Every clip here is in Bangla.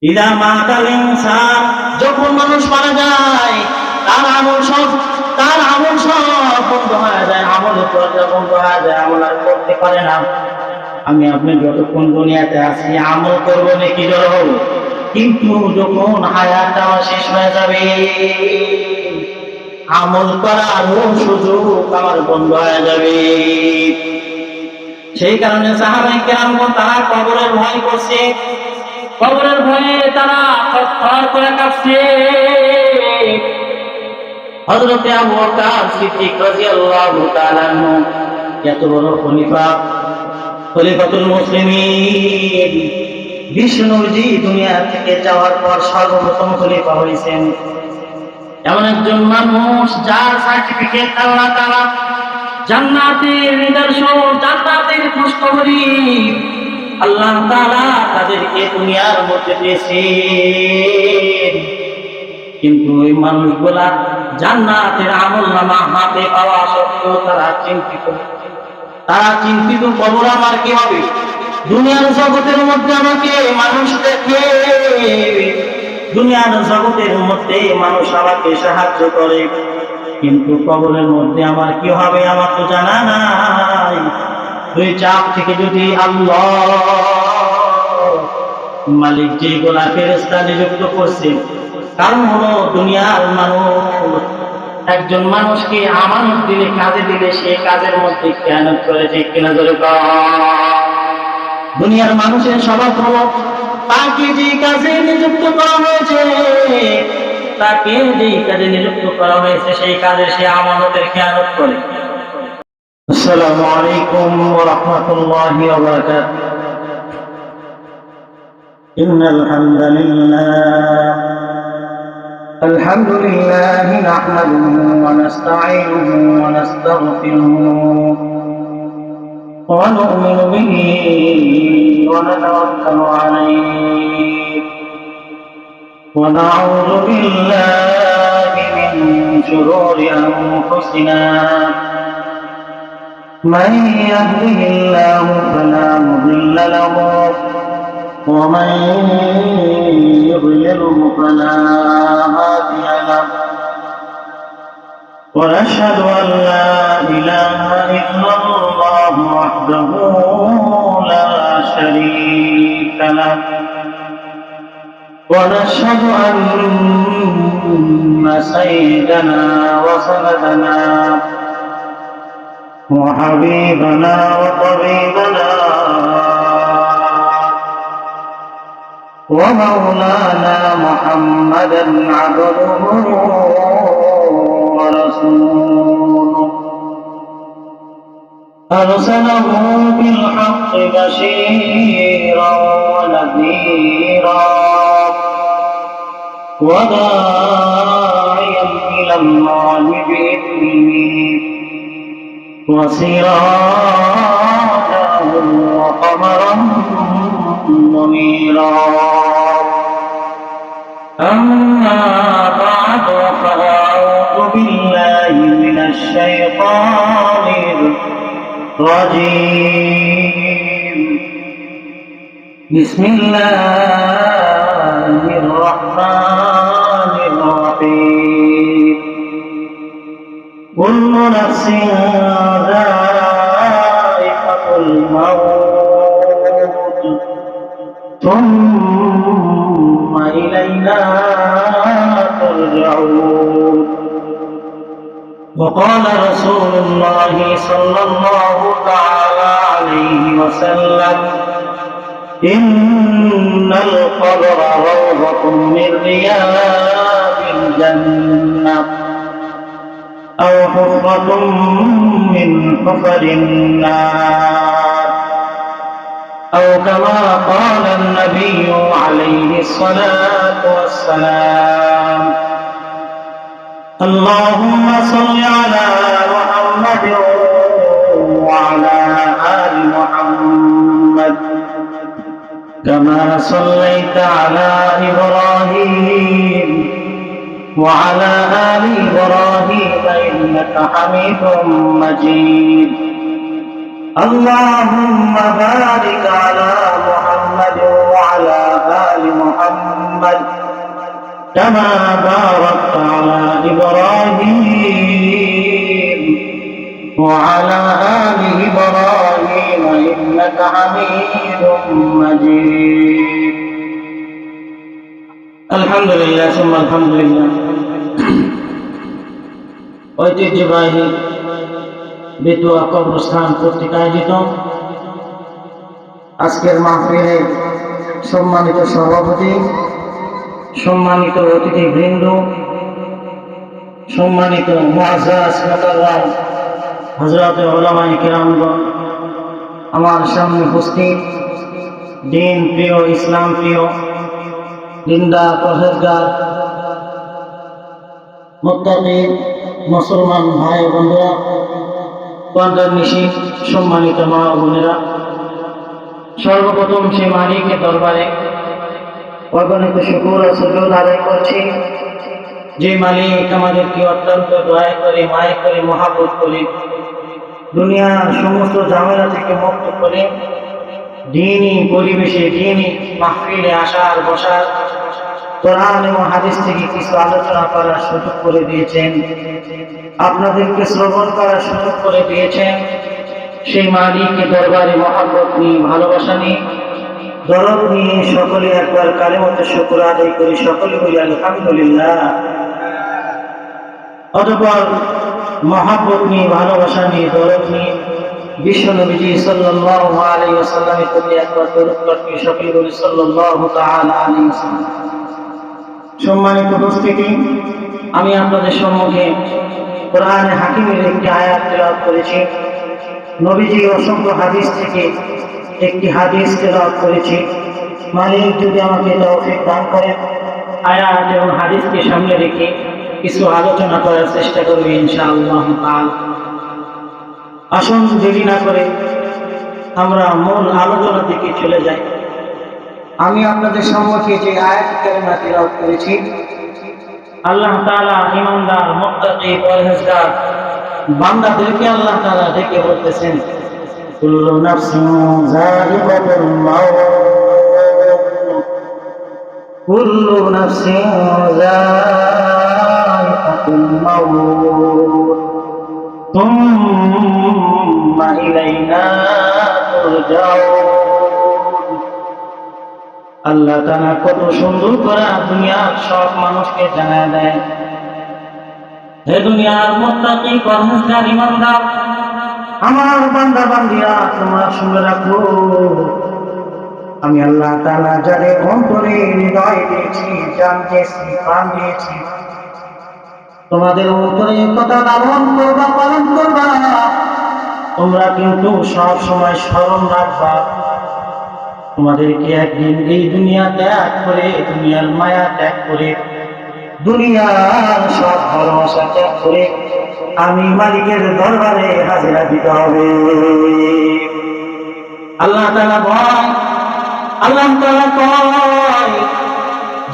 ইদা মাতাল ইনসান, যখন মানুষ মারা যায় তার আমল সব বন্ধ হয়ে যায়, আমলের দরজা বন্ধ হয়ে যায়, আমল আর করতে পারে না। আমি আপনি যতক্ষণ দুনিয়াতে আছি আমল করবো নাকি জড়ো, কিন্তু যখন হায়াতটা শেষ হয়ে যাবে আমল করার সুযোগ আমার বন্ধ হয়ে যাবে। সেই কারণে সাহাবায়ে কেরামগণ তারা কবরের ভয় করছে, কবরের ভয়ে তারা থরথর করে কাঁপছে। হযরত আবু বকর সিদ্দিক রাদিয়াল্লাহু তাআলা আনহু, এত বড় খলিফাতুল মুসলিমিন, বিষ্ণুজি দুনিয়া থেকে যাওয়ার পর সর্বপ্রথম খলিফা হয়েছেন এমন একজন মানুষ যার সার্টিফিকেট আল্লাহ তাআলা জান্নাতের নিদর্শন, জান্নাতের খুশখবরি আল্লাহ তাআলা তাদেরকে দুনিয়ার মধ্যে দিয়েছেন। কিন্তু ওই মানুষগুলা জান্নাতের আমলনামা হাতে পাওয়া সত্ত্বেও তারা চিন্তিত কবর আমার কি হবে। দুনিয়ার জগতের মধ্যে আমাকে মানুষ দেখে, দুনিয়ার জগতের মধ্যে মানুষ আমাকে সাহায্য করে, কিন্তু কবরের মধ্যে আমার কি হবে আমার তো জানা নাই। দুই চাপ থেকে যদি আল্লাহ মালিক যেগুলা ফেরেশতা নিযুক্ত করছে, কারণ হলো দুনিয়ার মানুষ একজন মানুষকে আমানত দিলে, কাজে দিলে সে কাজের মধ্যে খেয়ানত করেছে কিনা ধরে। দুনিয়ার মানুষের স্বভাব হলো তাকে যে কাজে নিযুক্ত করা হয়েছে, তাকে যেই কাজে নিযুক্ত করা হয়েছে সেই কাজে সে আমানতের খেয়ানত করে। আসসালামু আলাইকুম ওয়া রাহমাতুল্লাহি ওয়া বারাকাতুহু। ইন্নাল হামদালিল্লাহ নাহমাদুহু ওয়া নাস্তাঈনুহু ওয়া নাস্তাগফিরুহ ওয়া নু'মিনু বিহি ওয়া নাতাওয়াক্কালু আলাইহি ওয়া না'উযু বিল্লাহি মিন শুরুরি আনফুসিনা من يهده الله فلا مضل له ومن يضلله فلا هادي له ونشهد أن لا إله إلا الله وحده لا شريك له ونشهد أن سيدنا وسندنا وحبيبنا وطبيبنا ومولانا محمدا عبده ورسوله أرسله بالحق بشيرا ونذيرا وداعيا إلى الله بإذنه وسراجا وقمرا منيرا. أما بعد فأعوذ بالله من الشيطان الرجيم. بسم الله الرحمن الرحيم. كل نفس ذائقة الموت ثم إلينا ترجعون. وقال رسول الله صلى الله تعالى عليه وسلم إن القبر روضة من رياض الجنة أو حفرة من حفر النار أو كما قال النبي عليه الصلاة والسلام. اللهم صل على محمد وعلى آل محمد كما صليت على إبراهيم وعلى آل إبراهيم إنك حميد مجيد. اللهم بارك على محمد وعلى آل محمد كما باركت على إبراهيم وعلى آل إبراهيم إنك حميد مجيد الحمد لله ثم الحمد لله ঐতিহ্যবাহী বেতুয়া কবরস্থান কর্তৃক আয়োজিত আজকের মাহফিলের সম্মানিত সভাপতি, সম্মানিত অতিথিবৃন্দ, সম্মানিত মুআজ্জাজ মুকাররম হযরত উলামায়ে কিরামগণ, আমার সামনে উপস্থিত দিন প্রিয়, ইসলাম প্রিয়, দিনদার, পরহেজগার, মুত্তাকি মুসলমান ভাই বন্ধুরা, পর্দার নিশি সম্মানিত মা ও বোনেরা, সর্বপ্রথম সে মালিকের দরবারে অগণিত শুকর ও সুজুদ আদায় করছি, যে মালিক আমাদেরকে অত্যন্ত দয়া করে, মায়া করে, মহাব্বত করে দুনিয়ার সমস্ত ঝামেলা থেকে মুক্ত করে দ্বীনি পরিবেশে, দ্বীনি মাহফিলে আসার বসার, কোরআন এবং হাদিস থেকে কিছু আলোচনা করার সুযোগ করে দিয়েছেন, আপনাদেরকে শ্রবণ করার সুযোগ করে দিয়েছেন। সেই মালিকের দরবারে মহব্বত নিয়ে, ভালোবাসা নিয়ে, দরদ নিয়ে সকলে একবার কালিমাতে শুকর আদায় করি, সকলে বলি আলহামদুলিল্লাহ। অতঃপর মহব্বত নিয়ে, ভালোবাসা নিয়ে, দরদ নিয়ে বিশ্ব নবীজি সাল্লাল্লাহু আলাইহি ওয়াসাল্লামের প্রতি একবার দরুদ পড়ি, সকলে বলি সাল্লাল্লাহু তাআলা আলাইহি ওয়াসাল্লাম। সম্মানিত উপস্থিতি, আমি আপনাদের সম্মুখে কোরআনে হাকিমের একটি আয়াত তেলাওয়াত করেছি, নবীজি অসংখ্য হাদিস থেকে একটি হাদিস তেলাওয়াত করেছি। মালিক যদি আমাকে তৌফিক দান করেন, আয়াত এবং হাদিসকে সামনে রেখে কিছু আলোচনা করার চেষ্টা করব ইনশাআল্লাহ তাআলা। আসুন দেরি না করে আমরা মূল আলোচনা দিকে চলে যাই। আমি আপনাদের সম্মুখে যে আয়াত কারিমা তেলাওয়াত করেছি, আল্লাহ তাআলা ঈমানদার, মুত্তাকি, পরহেজগার বান্দাদেরকে আল্লাহ তাআলা ডেকে বলতেছেন, কুল্লু নাফসিন যায়িকাতুল মাউত, কুল্লু নাফসিন যায়িকাতুল মাউত তুম্মা ইলাইনা তুরজাউন। আল্লাহ তাআলা কত সুন্দর করে দুনিয়ার সব মানুষকে জানায় দেয়, হে দুনিয়ার মুত্তাকি, পরহেজগার, ঈমানদার আমার বান্দা বান্দিরা, তোমরা শুনে রাখো, আমি আল্লাহ তাআলা যাদের অন্তরে হৃদয় দিয়েছি, জান দিয়েছি, প্রাণ দিয়েছি, তোমাদের অন্তরে কথা লালন করবা, পালন করবা। তোমরা কিন্তু সব সময় স্মরণ রাখবা, তোমাদেরকে একদিন এই দুনিয়া ত্যাগ করে, দুনিয়ার মায়া ত্যাগ করে, দুনিয়ার সব ভালোবাসা ত্যাগ করে আমি মালিকের দরবারে হাজিরা দিতে হবে। আল্লাহ তাআলা বলেন, আল্লাহ তাআলা কয়,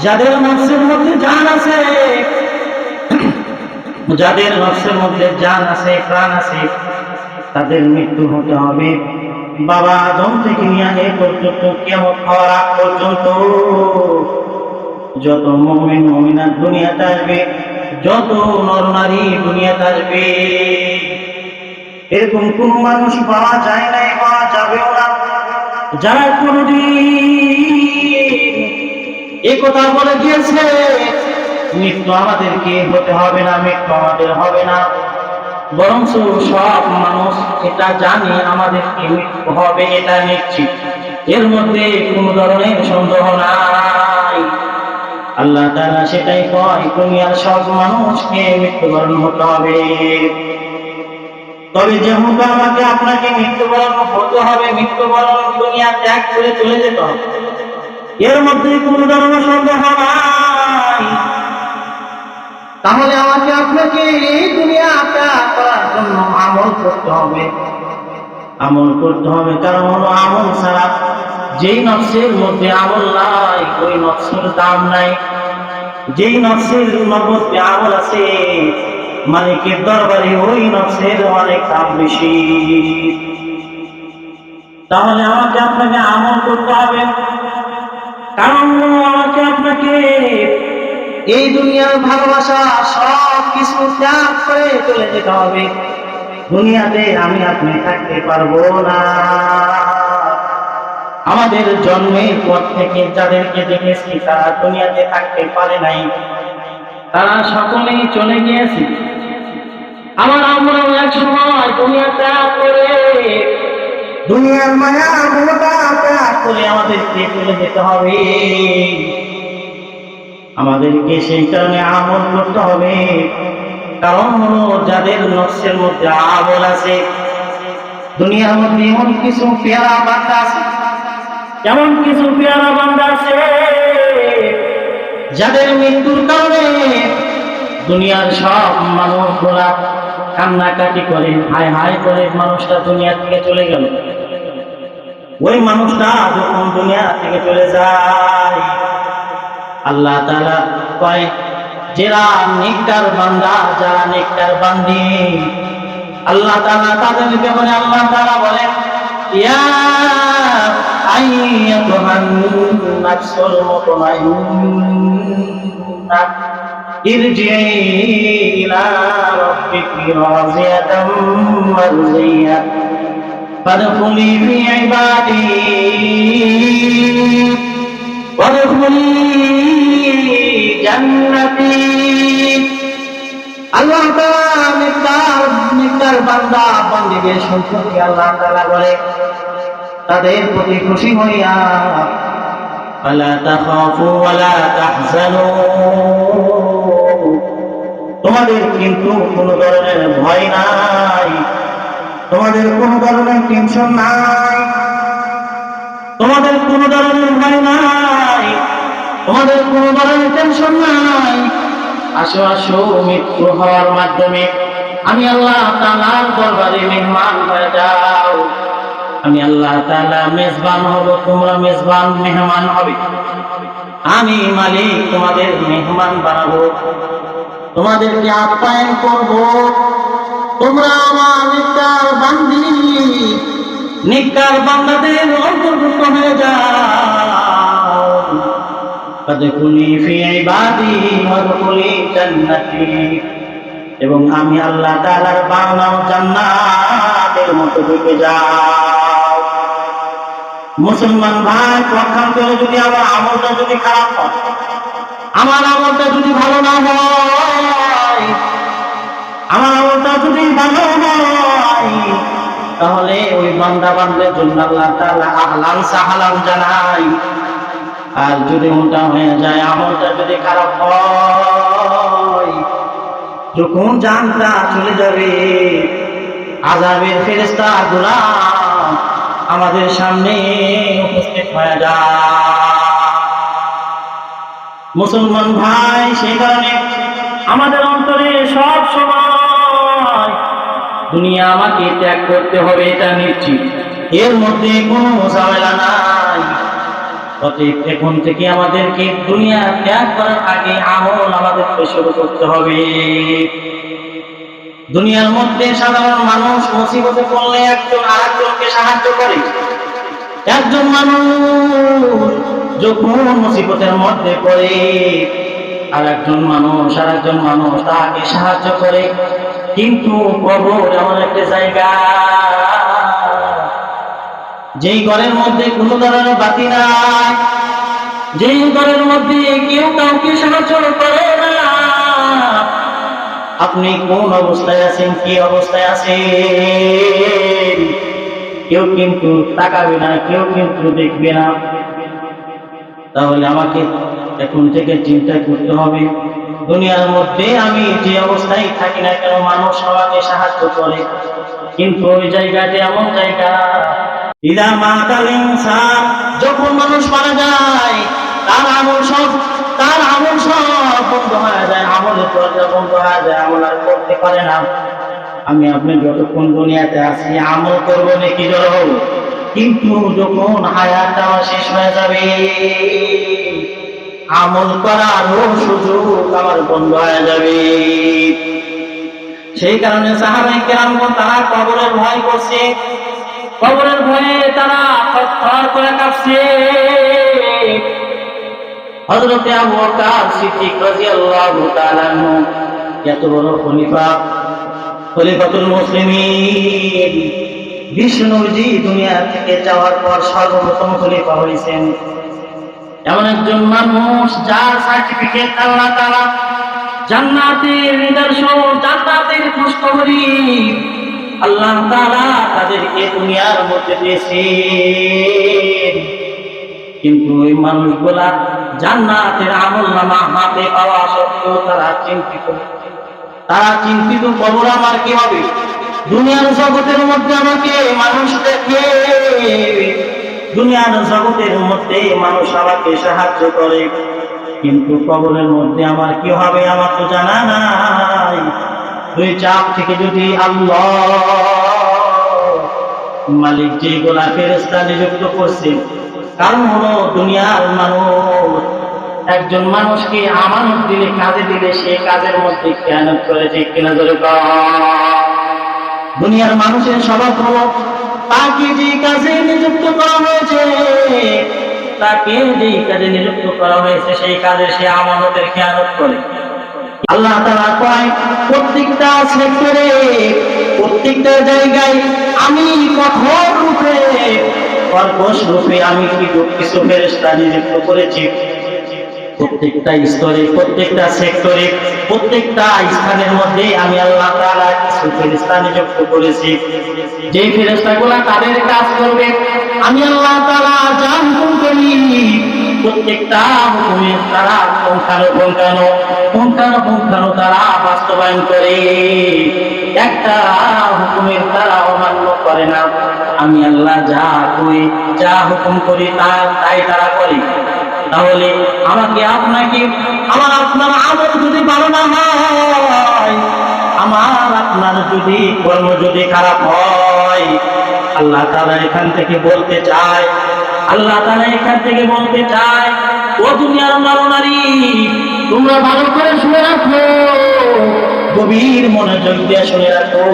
যাদের নফসের মধ্যে জান আছে, যাদের নফসের মধ্যে জান আছে, প্রাণ আছে, তাদের মৃত্যু হতে হবে। বাবা আদম থেকে নিয়ে এ পর্যন্ত কিয়ামত হওয়ার আগ পর্যন্ত যত মুমিন মুমিনাত দুনিয়াতে আসবে, যত নরনারী দুনিয়াতে আসবে, এরকম কোন মানুষ পাওয়া যায় নাই, পাওয়া যাবেও না, যারা কোনদিন এই কথা বলে দিয়েছে মৃত্যু আমাদেরকে হতে হবে না, মৃত্যু আমাদের হবে না, বরং সব মানুষ এটা জানে আমাদেরকে মৃত্যু হবে, এটা নিশ্চিত, এর মধ্যে কোনো ধরনের সন্দেহ নাই। আল্লাহ তাআলা সেটাই কয়, দুনিয়ার সব মানুষকে মৃত্যুবরণ হতে হবে। তবে যেহেতু আমাকে আপনাকে মৃত্যুবরণ হতে হবে, মৃত্যুবরণ দুনিয়া ত্যাগ করে চলে যেতে হবে, এর মধ্যে কোনো ধরনের সন্দেহ নাই। তাহলে আমাকে আপনাকে এই দুনিয়া ত্যাগ করার জন্য আমল করতে হবে, আমল করতে হবে। কারণ হলো আমল ছাড়া যেই নফসের মধ্যে আমল নাই, ওই নফসের দাম নাই। যেই নফসের মধ্যে আমল আছে, মালিকের দরবারে ওই নফসের অনেক দাম বেশি। তাহলে আমাকে আপনাকে আমল করতে হবে, কারণ আমাকে আপনাকে এই দুনিয়ার ভালোবাসা সব কিছু ত্যাগ করে চলে যেতে হবে। দুনিয়াতে আমি আপনি থাকতে পারবো না। আমাদের জন্মের পর থেকে যাদেরকে দেখেছি তারা দুনিয়াতে থাকতে পারে নাই, তারা সকলেই চলে গিয়েছে। আবার আমরাও এক সময় দুনিয়া ত্যাগ করে, দুনিয়ার মায়া মমতা ত্যাগ করে আমাদেরকে চলে যেতে হবে। আমাদেরকে সেই কারণে আমল করতে হবে। কারণ হলো যাদের নফসের মধ্যে আমল আছে, দুনিয়ার মধ্যে এমন কিছু পেয়ারা বান্দা আছে, এমন কিছু পেয়ারা বান্দা আছে যাদের মৃত্যুর কারণে দুনিয়ার সব মানুষগুলা কান্নাকাটি করে, হায় হায় করে মানুষটা দুনিয়া থেকে চলে গেল। ওই মানুষটা যখন দুনিয়া থেকে চলে যায়, আল্লাহ তাআলা কয় যারা নেককার বান্দা, যারা নেককার বান্দি, আল্লাহ তাআলা তাদেরকে বলে, আল্লাহ তাআলা বলেন ইয়া আইয়াতুহান নাফসুল মুতমাইন্নাহ ইরজিই ইলা রাব্বিকি রাযিয়াতাম মারযিয়া ফাদখুলি ফি ইবাদি ওয়াদখুলি জান্নাতি। আল্লাহ তাআলা নেককার বান্দা বান্দীদের সম্পর্কে আল্লাহ তাআলা বলে, তাদের প্রতি খুশি হইয়া ফালা তাখাফু ওয়ালা তাহজানু, তোমাদের কিন্তু কোনো ধরনের ভয় নাই, তোমাদের কোনো ধরনের টেনশন নাই, তোমাদের কোনো ধরনের ভয় নাই, তোমাদের কোনো ধরনের টেনশন নাই। আসো আসো, মৃত্যু হওয়ার মাধ্যমে আমি আল্লাহ তাআলার দরবারে মেহমান হয়ে যাও। আমি আল্লাহ তাআলা মেজবান হব, তোমরা মেজবান মেহমান হবে। আমি মালিক তোমাদের মেহমান বানাবো, তোমাদেরকে আপ্যায়ন করব। তোমরা আমার নেককার বান্দি, নেককার বান্দাদের অন্তর্ভুক্ত হয়ে যাও। ফাদখুলি ফি ইবাদি ওয়াদখুলি জান্নাতি, এবং আমি আল্লাহ তাআলার বানানো জান্নাতের মধ্যে ঢুকে যাও। মুসলমান ভাই, পক্ষান্তরে যদি আমার আমলটা যদি খারাপ হয়, আমার আমলটা যদি ভালো না হয়, আমার আমলটা যদি ভালো হয়, তাহলে ওই বান্দা বান্দার জন্য আল্লাহ তাআলা আহলান সাহলান জানাই। আর যদি ওটা হয়ে যায়, আমলটা যদি খারাপ হয়, যখন জানটা চলে যাবে, আযাবের ফেরেশতাগুলো আমাদের সামনে উপস্থিত হয়ে যায়। মুসলমান ভাই, সেই কারণে আমাদের অন্তরে সব সময় দুনিয়া আমাকে ত্যাগ করতে হবে, এটা নিশ্চিত, এর মধ্যে কোনো ঝামেলা নাই। অতএব এখন থেকে আমাদেরকে দুনিয়া ত্যাগ করার আগে আমল আমাদেরকে শুরু করতে হবে। দুনিয়ার মধ্যে সাধারণ মানুষ মুসিবতে পড়লে একজন আরেকজনকে সাহায্য করে। একজন মানুষ যখন মুসিবতের মধ্যে পড়ে, আরেকজন মানুষ তাকে সাহায্য করে। কিন্তু কবর এমন একটা জায়গা, যেই ঘরের মধ্যে কোনো ধরনের বাতি নাই, যেই ঘরের মধ্যে কেউ কাউকে সাহায্য করে না, আপনি কোন অবস্থায় আছেন, কি অবস্থায় আছেন, কেউ কিন্তু তাকাবে না, কেউ কিন্তু দেখবে না। তাহলে আমাকে এখন থেকে চিন্তা করতে হবে, দুনিয়ার মধ্যে আমি যে অবস্থায় থাকি না কেন, মানুষ আমাকে সাহায্য করে, কিন্তু ওই জায়গাটি এমন জায়গা, ইদা মাতাল ইনসান, যখন মানুষ মারা যায়, তার আমল সব বন্ধ হয়ে যায়, আমলের দরজা বন্ধ হয়ে যায়, আমল আর করতে পারে না। আমি আপনি যতক্ষণ দুনিয়াতে আছি আমল করবো নাকি জড় হব, কিন্তু যখন হায়াত আমার শেষ হয়ে যাবে, আমল করারও সুযোগ আমার বন্ধ হয়ে যাবে। সেই কারণে সাহাবায়ে কেরামগণ তারা কবরের ভয় করছে, কবরের ভয়ে তারা থরথর করে কাঁপছে। হযরত আবু বকর সিদ্দিক রাদিয়াল্লাহু তাআলা আনহু এত বড় খলিফা, খলিফাতুল মুসলিমিন, বিশ্ব নবী দুনিয়া থেকে যাওয়ার পর সর্বপ্রথম খলিফা হয়েছেন এমন একজন মানুষ যার সার্টিফিকেট আল্লাহ তাআলা জান্নাতের নিদর্শন, জান্নাতের খুশখবরি আল্লাহ তাআলা তাদেরকে দুনিয়ার মধ্যে দিয়েছেন। কিন্তু ওই মানুষগুলা জান্নাতের আমলনামা হাতে পাওয়া সত্ত্বেও তারা চিন্তিত কবর আমার কি হবে। দুনিয়ার জগতের মধ্যে আমাকে মানুষ দেখে, দুনিয়ার জগতের মধ্যে মানুষ আমাকে সাহায্য করে, কিন্তু কবরের মধ্যে আমার কি হবে আমার তো জানা নাই। দুই চাপ থেকে যদি আল্লাহ মালিক যেগুলা ফেরেশতা নিযুক্ত করছে, কারণ হলো দুনিয়ার মানুষ একজন মানুষকে আমানত দিলে, কাজে দিলে সে কাজের মধ্যে খেয়ানত করেছে কিনা ধরে। দুনিয়ার মানুষের স্বভাব হলো তাকে যে কাজে নিযুক্ত করা হয়েছে, তাকে যে কাজে নিযুক্ত করা হয়েছে সেই কাজে সে আমানতের খেয়ানত করে। আল্লাহ তাআলা কয় প্রত্যেকটা সেক্টরে, প্রত্যেকটা জায়গায় আমি কঠোর রূপে, কর্কশ রূপে আমি কিছু ফেরেশতা নিযুক্ত করেছি। প্রত্যেকটা স্তরে, প্রত্যেকটা সেক্টরে, প্রত্যেকটা স্থানের মধ্যে আমি আল্লাহ তাআলা কিছু ফেরেশতা নিযুক্ত করেছি। যে ফেরেশতাগুলো তাদের কাজ করবে, আমি আল্লাহ তাআলা যা হুকুম করি প্রত্যেকটা হুকুমের তারা পুঙ্খানুপুঙ্খানু তারা বাস্তবায়ন করে, একটা হুকুমের তারা অমান্য করে না। আমি আল্লাহ যা করি, যা হুকুম করি তাই তারা করে। তাহলে আমাকে আপনাকে, আমার আপনার আমল যদি ভালো না হয়, আমার আপনার যদি কর্ম যদি খারাপ হয়, আল্লাহ তাআলা এখান থেকে বলতে চায়, আল্লাহ তাআলা এখান থেকে বলতে চায়, ও দুনিয়ার নরনারী তোমরা ভালো করে শুনে রাখো, গভীর মনোযোগ দিয়ে শুনে রাখো।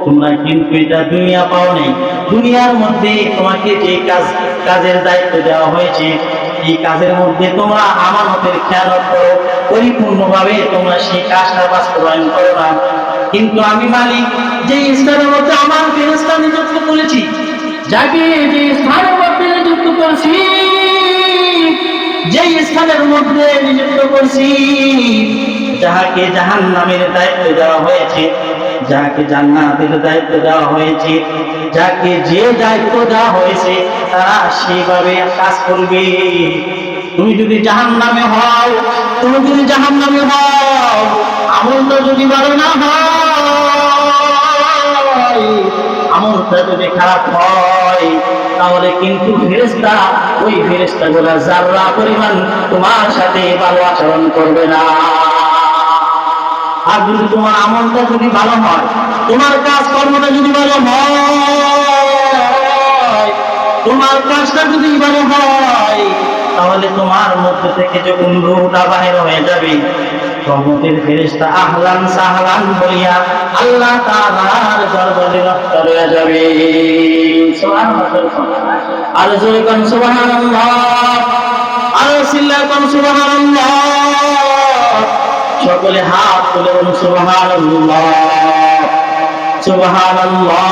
তোমরা কিন্তু এটা দুনিয়া পাও নাই। দুনিয়ার মধ্যে তোমাকে যে কাজের দায়িত্ব দেওয়া হয়েছে, এই কাজের মধ্যে তোমরা আমানতের খেয়ানত করো, পরিপূর্ণভাবে তোমরা সেই কাজটা বাস্তবায়ন করো না। কিন্তু আমি মালিক যে স্থানের মধ্যে আমার ফেরেশতা নিযুক্ত করেছি, যাকে যে স্থানের মধ্যে নিযুক্ত করেছি, যে স্থানের মধ্যে নিযুক্ত করছি, যাহাকে জাহান্নামের দায়িত্ব দেওয়া হয়েছে, যাকে জান্নাতের দায়িত্ব দেওয়া হয়েছে, যাকে যে দায়িত্ব দেওয়া হয়েছে তারা সেইভাবে কাজ করবে। তুমি যদি জাহান্নামে হও, তুমি যদি জাহান্নামে হও, আমলটা যদি ভালো না হয়, আমলটা যদি খারাপ হয়, তাহলে কিন্তু ফেরেশতা, ওই ফেরেশতাগুলো যারা পরিমাণ তোমার সাথে ভালো আচরণ করবে না। আর যদি তোমার আমলটা যদি ভালো হয়, তোমার কাজ কর্মটা যদি ভালো হয়, তোমার কাজটা যদি ভালো হয়, তাহলে তোমার মধ্যে থেকে যখন রূহটা বাহির হয়ে যাবে, রহমতের ফেরেশতা আহলান সাহলান বলিয়া আল্লাহ তাআলার দরবারে রক্ষা হয়ে যাবে। সুবহানাল্লাহ, আর জোরে কোন সুবহানাল্লাহ, আর চিল্লায় কোন সুবহানাল্লাহ। সকলে হাত তুলে বলুন সুবহানাল্লাহ, সুবহানাল্লাহ,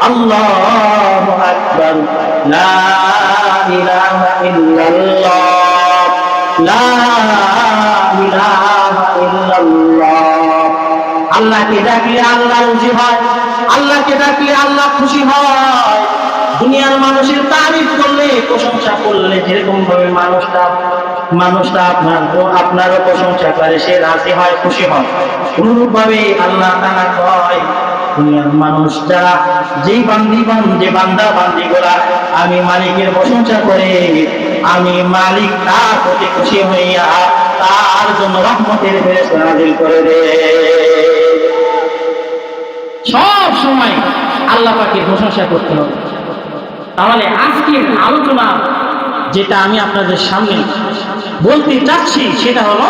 আল্লাহু আকবার, লা ইলাহা ইল্লাল্লাহ, লা ইলাহা ইল্লাল্লাহ। আল্লাহকে ডাকলে আল্লাহ রাজি হয়, আল্লাহকে ডাকলে আল্লাহ খুশি হয়। দুনিয়ার মানুষের তারিফ করলে, প্রশংসা করলে যেরকম ভাবে মানুষটা আপনারও প্রশংসা করে, সে রাজি হয়, খুশি হয়। অনুরূপ ভাবে আল্লাহ তাআলা কয়, দুনিয়ার মানুষ যারা যে বান্দা বান্দিগুলা আমি মালিকের প্রশংসা করে, আমি মালিক তার প্রতি খুশি হইয়া তার জন্য রহমতের ফেরেশতা নাযিল করে দেয়। সব সময় আল্লাহ পাকের প্রশংসা করতে হবে। তাহলে আজকের আলোচনা যেটা আমি আপনাদের সামনে বলতে চাচ্ছি সেটা হলো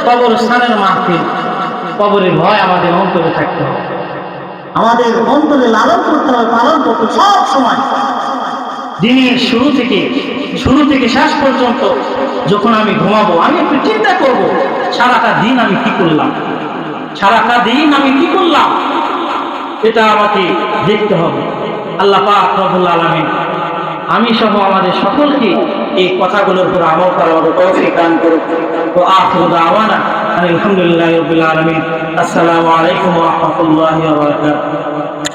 কবরস্থানের মাহফিল। কবরের ভয় আমাদের অন্তরে থাকতে হবে, আমাদের অন্তরে লালন করতে হবে, পালন করতে সব সময়। দিনের শুরু থেকে শেষ পর্যন্ত যখন আমি ঘুমাবো, আমি একটু চিন্তা করব সারাটা দিন আমি কি করলাম, এটা আমাকে দেখতে হবে। আল্লাহ পাক রব্বুল আলামিন আমি সহ আমাদের সকলকে এই কথাগুলোর উপর আমল করার তৌফিক দান করুন। ওয়া আখিরু দাওয়ানা আলহামদুলিল্লাহি রাব্বিল আলামিন। আসসালামু আলাইকুম ওয়া রাহমাতুল্লাহি ওয়া বারাকাতুহু।